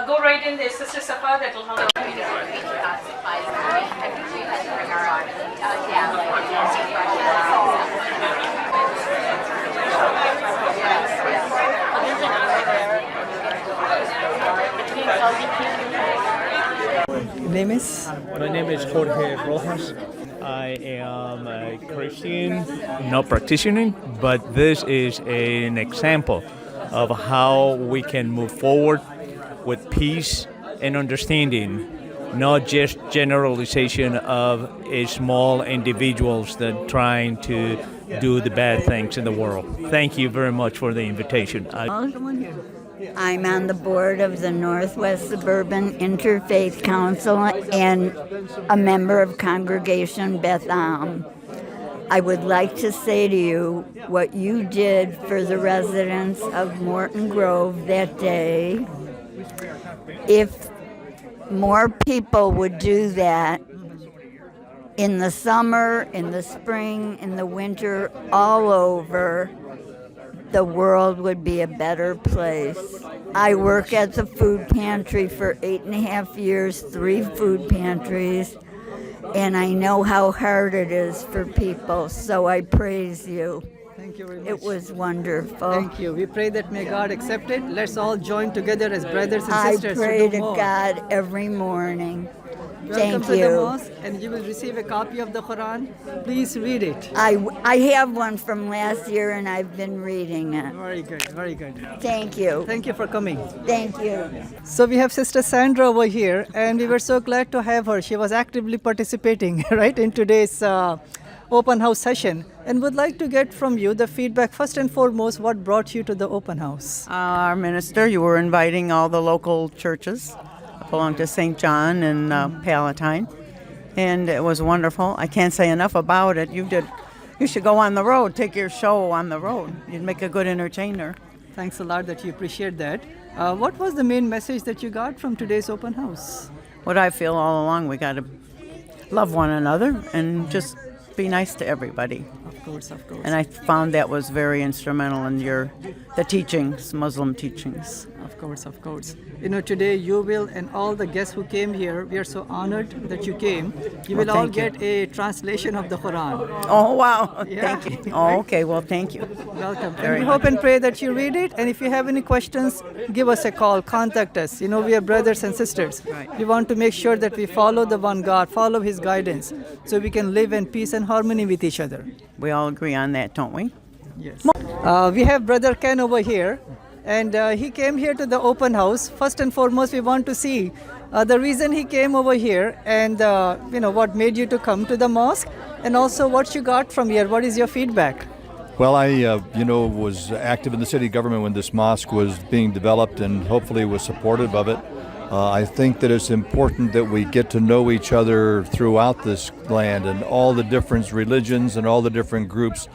Go right in there, Sister Safa, that will help. My name is Jorge Rojas. I am a Christian, not practicing, but this is an example of how we can move forward with peace and understanding, not just generalization of small individuals that trying to do the bad things in the world. Thank you very much for the invitation. I'm on the board of the Northwest Suburban Interfaith Council and a member of Congregation Beth Am. I would like to say to you what you did for the residents of Morton Grove that day. If more people would do that in the summer, in the spring, in the winter, all over, the world would be a better place. I work at the food pantry for 8.5 years, 3 food pantries, and I know how hard it is for people, so I praise you. Thank you very much. It was wonderful. Thank you. We pray that may God accept it. Let's all join together as brothers and I sisters pray to do to more. God every morning. Welcome Thank to you. the mosque, and you will receive a copy of the Quran. Please read it. I have one from last year, and I've been reading it. Very good, very good. Thank you. Thank you for coming. Thank you. So we have Sister Sandra over here, and we were so glad to have her. She was actively participating, right, in today's open house session, and would like to get from you the feedback. First and foremost, what brought you to the open house? Our minister, you were inviting all the local churches. I belong to St. John and Palatine, and it was wonderful. I can't say enough about it. You should go on the road, take your show on the road. You'd make a good entertainer. Thanks a lot that you appreciate that. What was the main message that you got from today's open house? What I feel all along, we got to love one another and just be nice to everybody. Of course, of course. And I found that was very instrumental in the teachings, Muslim teachings. Of course, of course. You know, today you will, and all the guests who came here, we are so honored that you came. You will all get a translation of the Quran. Oh, wow. Yeah. Thank you. Oh, okay. Well, thank you. Welcome. And we hope and pray that you read it. And if you have any questions, give us a call, contact us. You know, we are brothers and sisters. Right. We want to make sure that we follow the one God, follow His guidance, so we can live in peace and harmony with each other. We all agree on that, don't we? Yes. We have Brother Ken over here, and he came here to the open house. First and foremost, we want to see the reason he came over here, and what made you to come to the mosque, and also what you got from here. What is your feedback? Well, I was active in the city government when this mosque was being developed, and hopefully was supportive of it. I think that it's important that we get to know each other throughout this land and all the different religions and all the different groups,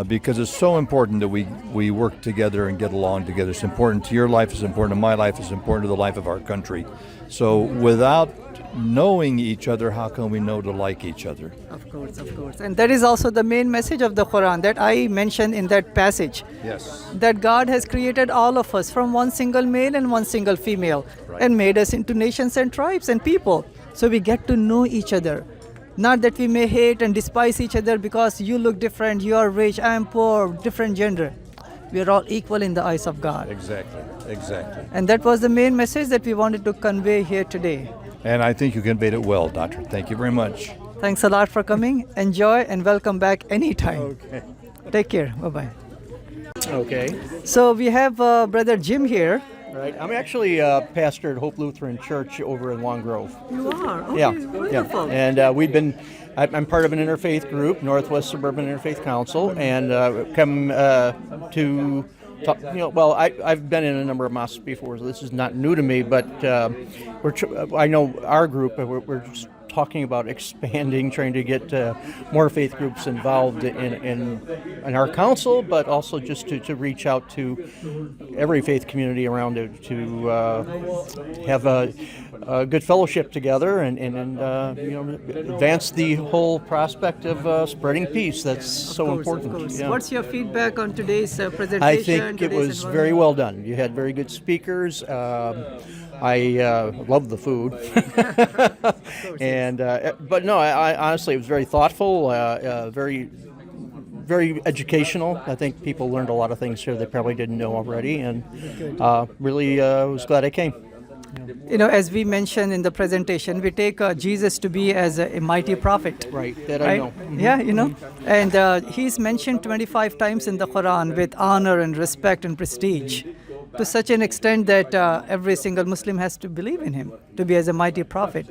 because it's so important that we work together and get along together. It's important to your life, it's important to my life, it's important to the life of our country. So without knowing each other, how can we know to like each other? Of course, of course. And that is also the main message of the Quran that I mentioned in that passage. Yes. That God has created all of us from one single male and one single female, Right. and made us into nations and tribes and people. So we get to know each other. Not that we may hate and despise each other because you look different, you are rich, I am poor, different gender. We are all equal in the eyes of God. Exactly, exactly. And that was the main message that we wanted to convey here today. And I think you conveyed it well, Doctor. Thank you very much. Thanks a lot for coming. Enjoy and welcome back anytime. Okay. Take care. Bye-bye. Okay. So we have Brother Jim here. Right. I'm actually pastor at Hope Lutheran Church over in Long Grove. You are? Okay, Yeah. wonderful. And I'm part of an interfaith group, Northwest Suburban Interfaith Council, and come to talk, I've been in a number of mosques before, so this is not new to me, but I know our group, we're just talking about expanding, trying to get more faith groups involved in our council, but also just to reach out to every faith community around it to have a good fellowship together and advance the whole prospect of spreading peace. That's so important. Of course. Yeah. What's your feedback on today's presentation? I think it today's was very well done. You had very good speakers. I love the food, and but no, I honestly it was very thoughtful, very educational. I think people learned a lot of things here they probably didn't know already, and really was glad I came. As we mentioned in the presentation, we take Jesus to be as a mighty prophet. Right, that I know. Mm-hmm. Yeah, and he's mentioned 25 times in the Quran with honor and respect and prestige, to such an extent that every single Muslim has to believe in him, to be as a mighty prophet.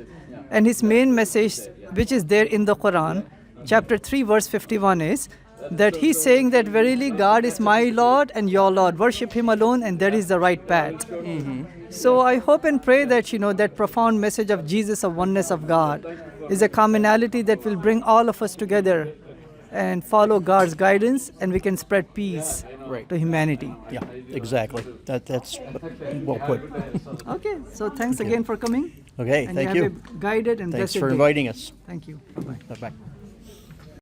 And his main message, which is there in the Quran, chapter 3, verse 51 is, that he's saying that verily God is my Lord and your Lord. Worship him alone and that is the right path. Mm-hmm. So I hope and pray that, that profound message of Jesus, of oneness of God, is a commonality that will bring all of us together and follow God's guidance, and we can spread peace to humanity. Yeah, exactly. That's well put. Okay, so thanks again for coming. Okay, and thank you. you. Have a guided and Thanks blessed for day. inviting us. Thank you. Bye-bye. Bye-bye.